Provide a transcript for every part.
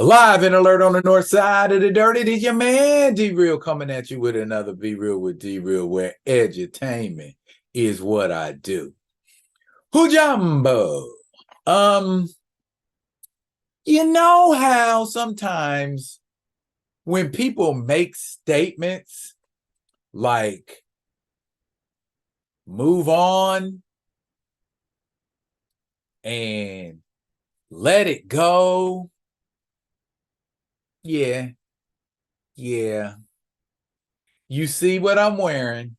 Live and alert on the north side of the dirt. It is your man D-Real coming at you with another Be Real with D-Real, where edutainment is what I do. Hujambo. You know how sometimes when people make statements like move on and let it go. Yeah. You see what I'm wearing,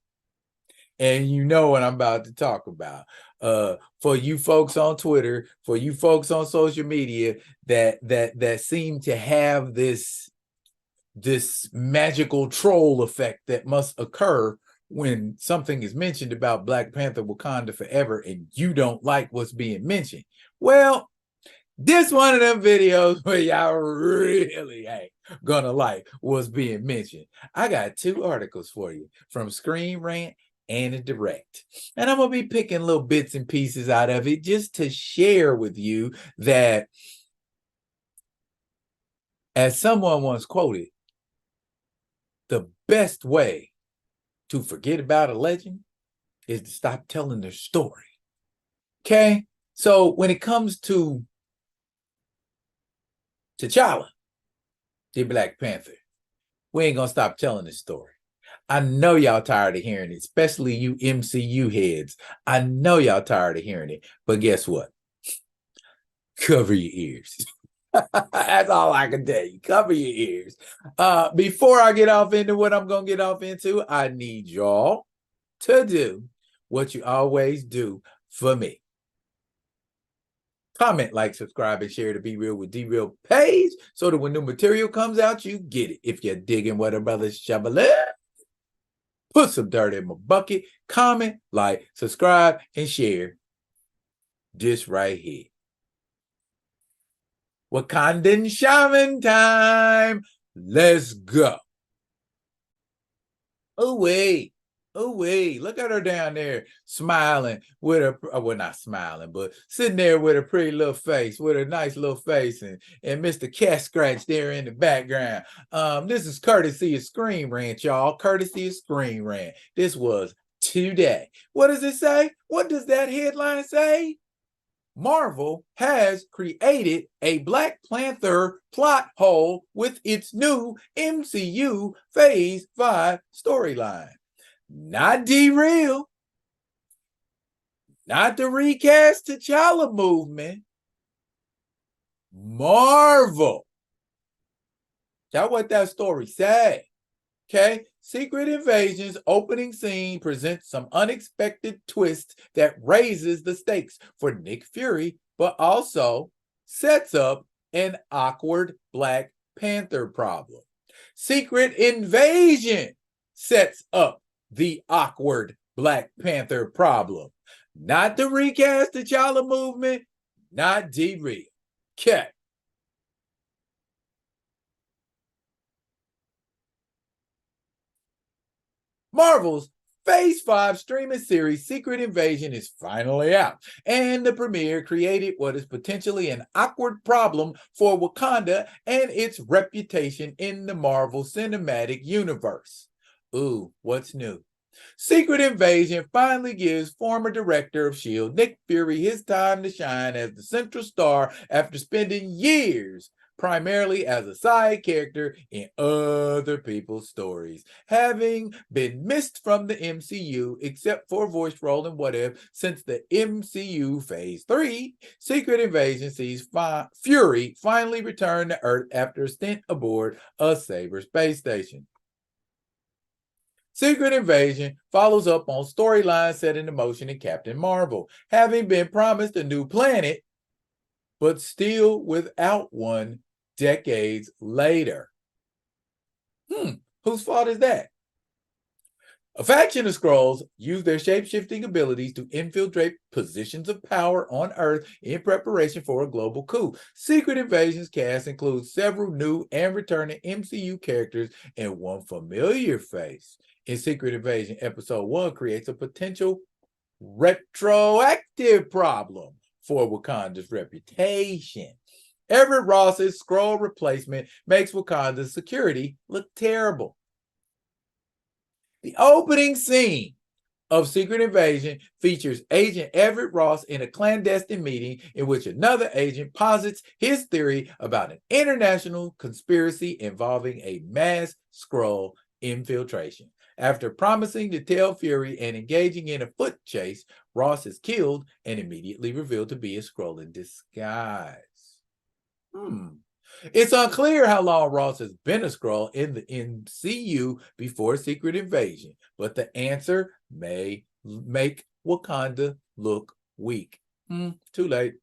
and you know what I'm about to talk about. For you folks on Twitter, for you folks on social media that seem to have this magical troll effect that must occur when something is mentioned about Black Panther Wakanda Forever and you don't like what's being mentioned. Well, this one of them videos where y'all really ain't gonna like what's being mentioned. I got two articles for you from Screen Rant and a Direct. And I'm gonna be picking little bits and pieces out of it just to share with you that, as someone once quoted, the best way to forget about a legend is to stop telling their story. Okay? So when it comes to T'Challa, the Black Panther, we ain't gonna stop telling this story. I know y'all tired of hearing it, especially you MCU heads. I know y'all tired of hearing it, but guess what? Cover your ears. That's all I can tell you. Cover your ears. Before I get off into what I'm gonna get off into, I need y'all to do what you always do for me. Comment, like, subscribe, and share the Be Real with D-Real page so that when new material comes out, you get it. If you're digging what a brother shoveling, put some dirt in my bucket. Comment, like, subscribe, and share this right here. Wakandan shaman time. Let's go. Oh, wait. Look at her down there smiling with her, well, not smiling, but sitting there with a pretty little face, with a nice little face, and Mr. Cat Scratch there in the background. This is courtesy of Screen Rant, y'all. Courtesy of Screen Rant. This was today. What does it say? What does that headline say? Marvel has created a Black Panther plot hole with its new MCU Phase 5 storyline. Not D-Real, not the recast T'Challa movement. Marvel. That's what that story said. Okay, Secret Invasion's opening scene presents some unexpected twist that raises the stakes for Nick Fury, but also sets up an awkward Black Panther problem. Secret Invasion sets up the awkward Black Panther problem. Not the recast T'Challa movement, not D-Real. Okay. Marvel's Phase 5 streaming series Secret Invasion is finally out, and the premiere created what is potentially an awkward problem for Wakanda and its reputation in the Marvel Cinematic Universe. Ooh, what's new? Secret Invasion finally gives former director of S.H.I.E.L.D. Nick Fury his time to shine as the central star after spending years primarily as a side character in other people's stories, having been missed from the MCU except for a voice role in What If. Since the MCU Phase 3, Secret Invasion sees Fury finally return to Earth after a stint aboard a Saber space station. Secret Invasion follows up on storylines set into motion in Captain Marvel, having been promised a new planet, but still without one decades later. Whose fault is that? A faction of Skrulls use their shape-shifting abilities to infiltrate positions of power on Earth in preparation for a global coup. Secret Invasion's cast includes several new and returning MCU characters and one familiar face. In Secret Invasion, Episode 1 creates a potential retroactive problem for Wakanda's reputation. Everett Ross's Skrull replacement makes Wakanda's security look terrible. The opening scene of Secret Invasion features Agent Everett Ross in a clandestine meeting in which another agent posits his theory about an international conspiracy involving a mass Skrull infiltration. After promising to tell Fury and engaging in a foot chase, Ross is killed and immediately revealed to be a Skrull in disguise. It's unclear how long Ross has been a Skrull in the MCU before Secret Invasion, but the answer may make Wakanda look weak. Too late.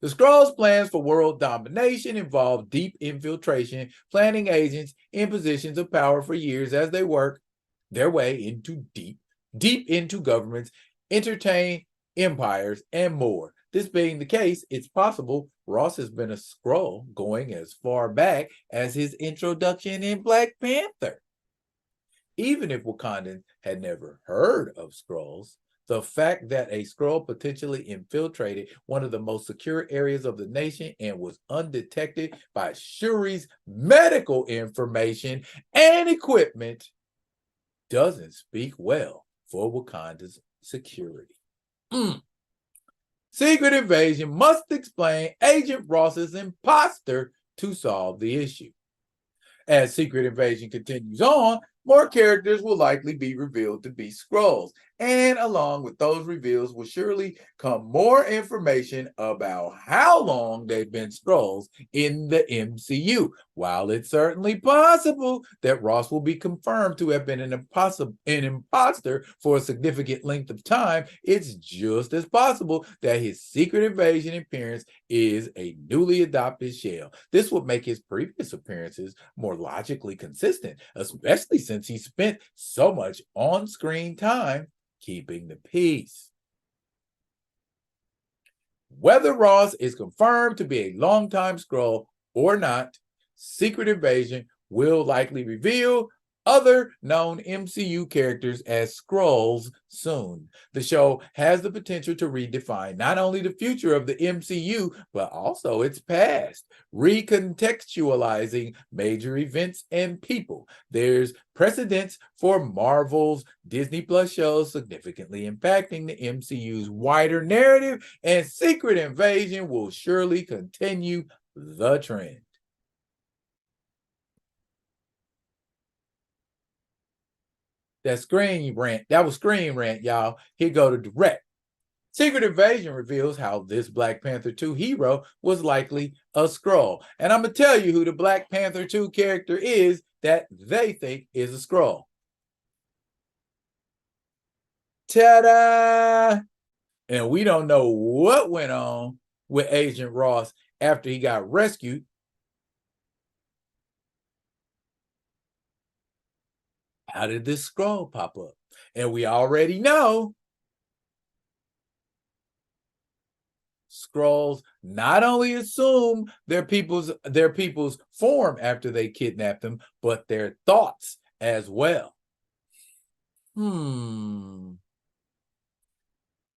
The Skrulls' plans for world domination involve deep infiltration, planting agents in positions of power for years as they work their way into deep into governments, entertain empires, and more. This being the case, it's possible Ross has been a Skrull going as far back as his introduction in Black Panther. Even if Wakandans had never heard of Skrulls, the fact that a Skrull potentially infiltrated one of the most secure areas of the nation and was undetected by Shuri's medical information and equipment doesn't speak well for Wakanda's security. Secret Invasion must explain Agent Ross's imposter to solve the issue. As Secret Invasion continues on, more characters will likely be revealed to be Skrulls, and along with those reveals will surely come more information about how long they've been Skrulls in the MCU. While it's certainly possible that Ross will be confirmed to have been an imposter for a significant length of time, it's just as possible that his Secret Invasion appearance is a newly adopted shell. This would make his previous appearances more logically consistent, especially since he spent so much on-screen time keeping the peace. Whether Ross is confirmed to be a longtime Skrull or not, Secret Invasion will likely reveal other known MCU characters as Skrulls soon. The show has the potential to redefine not only the future of the MCU, but also its past, recontextualizing major events and people. There's precedence for Marvel's Disney Plus shows significantly impacting the MCU's wider narrative, and Secret Invasion will surely continue the trend. That was Screen Rant, y'all. Here go to direct. Secret Invasion reveals how this Black Panther 2 hero was likely a Skrull. And I'm going to tell you who the Black Panther 2 character is that they think is a Skrull. Ta-da! And we don't know what went on with Agent Ross after he got rescued. How did this Skrull pop up? And we already know Skrulls not only assume their people's form after they kidnap them, but their thoughts as well. Getting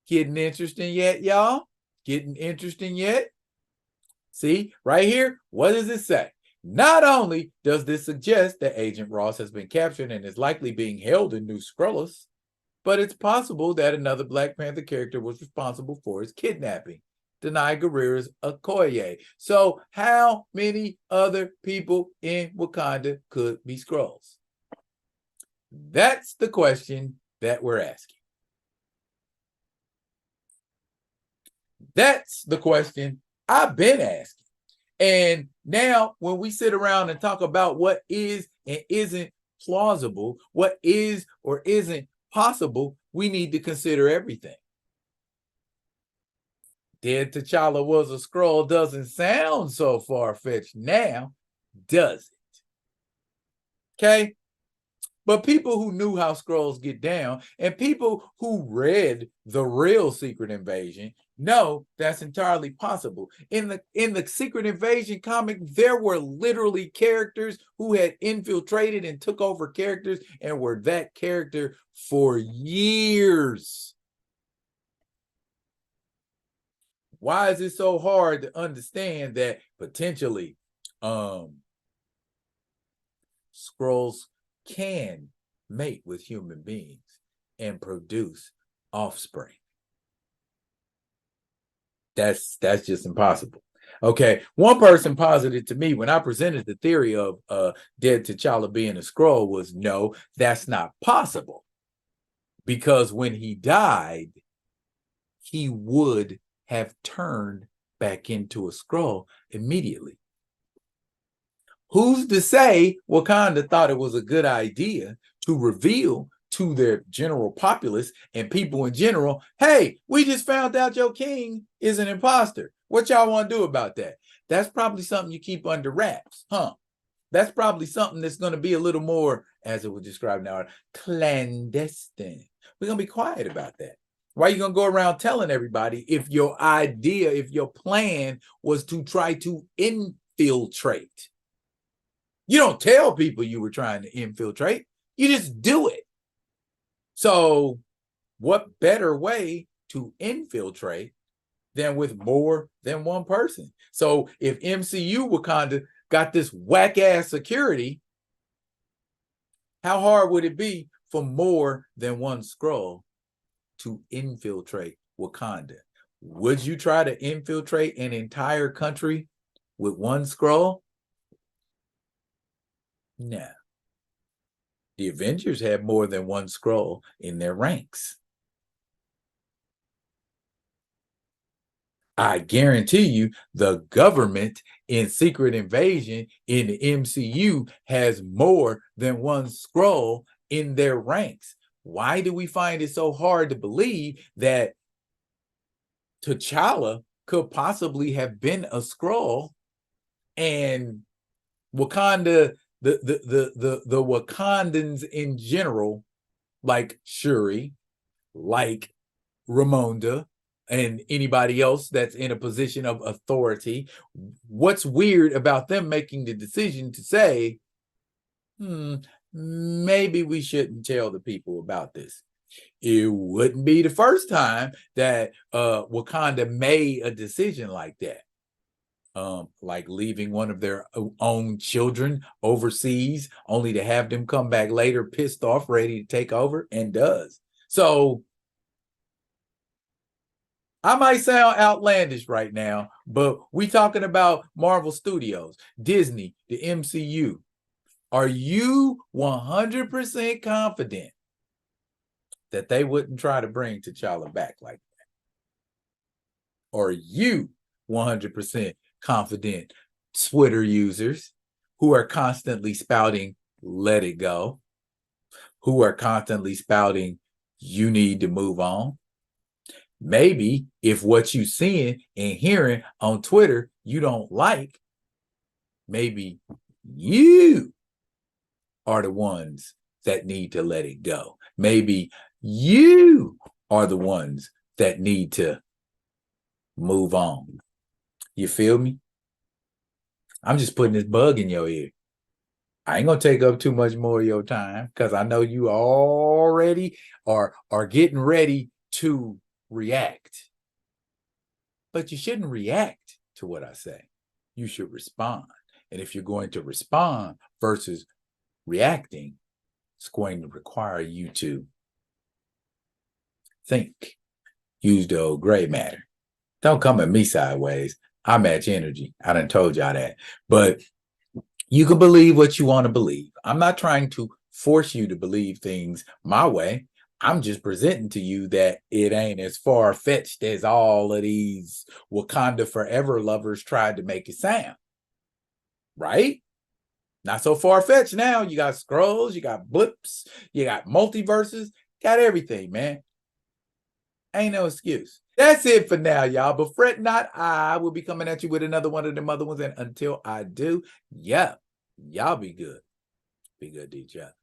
interesting yet, y'all? Getting interesting yet? See, right here, what does it say? Not only does this suggest that Agent Ross has been captured and is likely being held in New Skrullos, but it's possible that another Black Panther character was responsible for his kidnapping, Denai Guerrera's Okoye. So how many other people in Wakanda could be Skrulls? That's the question that we're asking. That's the question I've been asking. And now when we sit around and talk about what is and isn't plausible, what is or isn't possible, we need to consider everything. Dead T'Challa was a Skrull doesn't sound so far-fetched now, does it? Okay? But people who knew how Skrulls get down and people who read the real Secret Invasion know that's entirely possible. In the Secret Invasion comic, there were literally characters who had infiltrated and took over characters and were that character for years. Why is it so hard to understand that potentially Skrulls can mate with human beings and produce offspring? That's just impossible. Okay, one person posited to me when I presented the theory of dead T'Challa being a Skrull was, no, that's not possible, because when he died, he would have turned back into a Skrull immediately. Who's to say Wakanda thought it was a good idea to reveal to their general populace and people in general, hey, we just found out your king is an imposter. What y'all want to do about that? That's probably something you keep under wraps, huh? That's probably something that's going to be a little more, as it was described now, clandestine. We're going to be quiet about that. Why are you going to go around telling everybody if your idea, if your plan was to try to infiltrate? You don't tell people you were trying to infiltrate. You just do it. So what better way to infiltrate than with more than one person? So if MCU Wakanda got this whack-ass security, how hard would it be for more than one Skrull to infiltrate Wakanda? Would you try to infiltrate an entire country with one Skrull? No. The Avengers had more than one Skrull in their ranks. I guarantee you the government in Secret Invasion in the MCU has more than one Skrull in their ranks. Why do we find it so hard to believe that T'Challa could possibly have been a Skrull, and Wakanda, the Wakandans in general, like Shuri, like Ramonda, and anybody else that's in a position of authority, what's weird about them making the decision to say, maybe we shouldn't tell the people about this? It wouldn't be the first time that Wakanda made a decision like that. Like leaving one of their own children overseas, only to have them come back later pissed off, ready to take over, and does. So I might sound outlandish right now, but we talking about Marvel Studios, Disney, the MCU. Are you 100% confident that they wouldn't try to bring T'Challa back like that? Or are you 100% confident, Twitter users who are constantly spouting, let it go, who are constantly spouting, you need to move on? Maybe if what you seeing and hearing on Twitter you don't like, maybe you are the ones that need to let it go. Maybe you are the ones that need to move on. You feel me? I'm just putting this bug in your ear. I ain't gonna take up too much more of your time because I know you already are getting ready to react. But you shouldn't react to what I say. You should respond. And if you're going to respond versus reacting, it's going to require you to think. Use the old gray matter. Don't come at me sideways. I match energy. I done told y'all that. But you can believe what you want to believe. I'm not trying to force you to believe things my way. I'm just presenting to you that it ain't as far-fetched as all of these Wakanda Forever lovers tried to make it sound. Right? Not so far-fetched now. You got Skrulls, you got blips, you got multiverses, got everything, man. Ain't no excuse. That's it for now, y'all. But fret not, I will be coming at you with another one of them other ones. And until I do, yeah, y'all be good. Be good to each other.